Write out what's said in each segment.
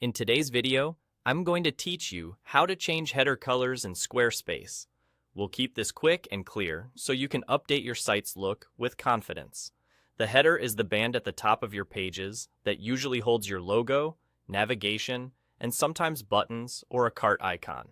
In today's video, I'm going to teach you how to change header colors in Squarespace. We'll keep this quick and clear so you can update your site's look with confidence. The header is the band at the top of your pages that usually holds your logo, navigation, and sometimes buttons or a cart icon.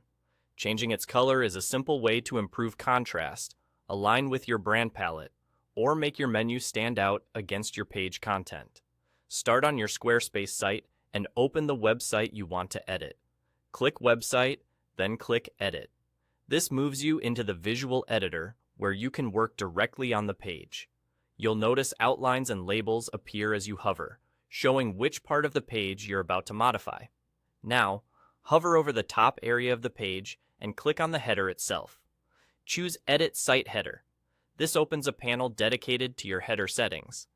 Changing its color is a simple way to improve contrast, align with your brand palette, or make your menu stand out against your page content. Start on your Squarespace site and open the website you want to edit. Click Website, then click Edit. This moves you into the visual editor where you can work directly on the page. You'll notice outlines and labels appear as you hover, showing which part of the page you're about to modify. Now, hover over the top area of the page and click on the header itself. Choose Edit Site Header. This opens a panel dedicated to your header settings.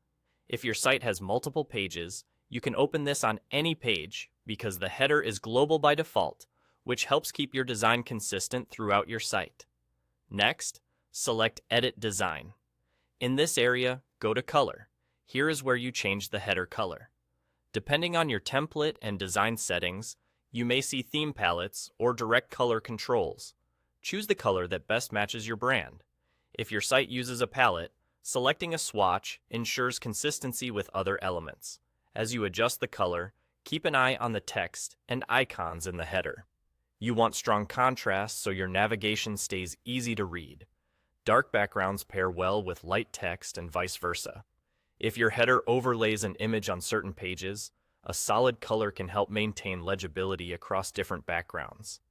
If your site has multiple pages, you can open this on any page because the header is global by default, which helps keep your design consistent throughout your site. Next, select Edit Design. In this area, go to Color. Here is where you change the header color. Depending on your template and design settings, you may see theme palettes or direct color controls. Choose the color that best matches your brand. If your site uses a palette, selecting a swatch ensures consistency with other elements. As you adjust the color, keep an eye on the text and icons in the header. You want strong contrast so your navigation stays easy to read. Dark backgrounds pair well with light text and vice versa. If your header overlays an image on certain pages, a solid color can help maintain legibility across different backgrounds.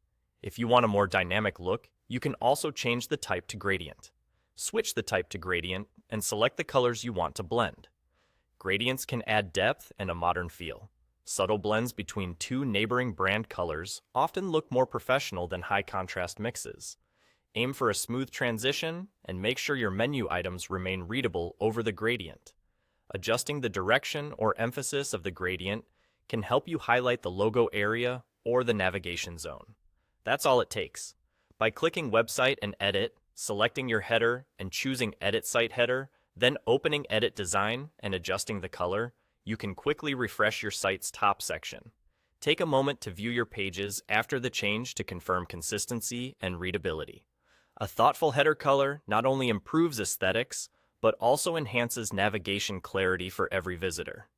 If you want a more dynamic look, you can also change the type to gradient. Switch the type to gradient and select the colors you want to blend. Gradients can add depth and a modern feel. Subtle blends between two neighboring brand colors often look more professional than high-contrast mixes. Aim for a smooth transition and make sure your menu items remain readable over the gradient. Adjusting the direction or emphasis of the gradient can help you highlight the logo area or the navigation zone. That's all it takes. By clicking Website and Edit, selecting your header and choosing Edit Site Header, then opening Edit Design and adjusting the color, you can quickly refresh your site's top section. Take a moment to view your pages after the change to confirm consistency and readability. A thoughtful header color not only improves aesthetics, but also enhances navigation clarity for every visitor.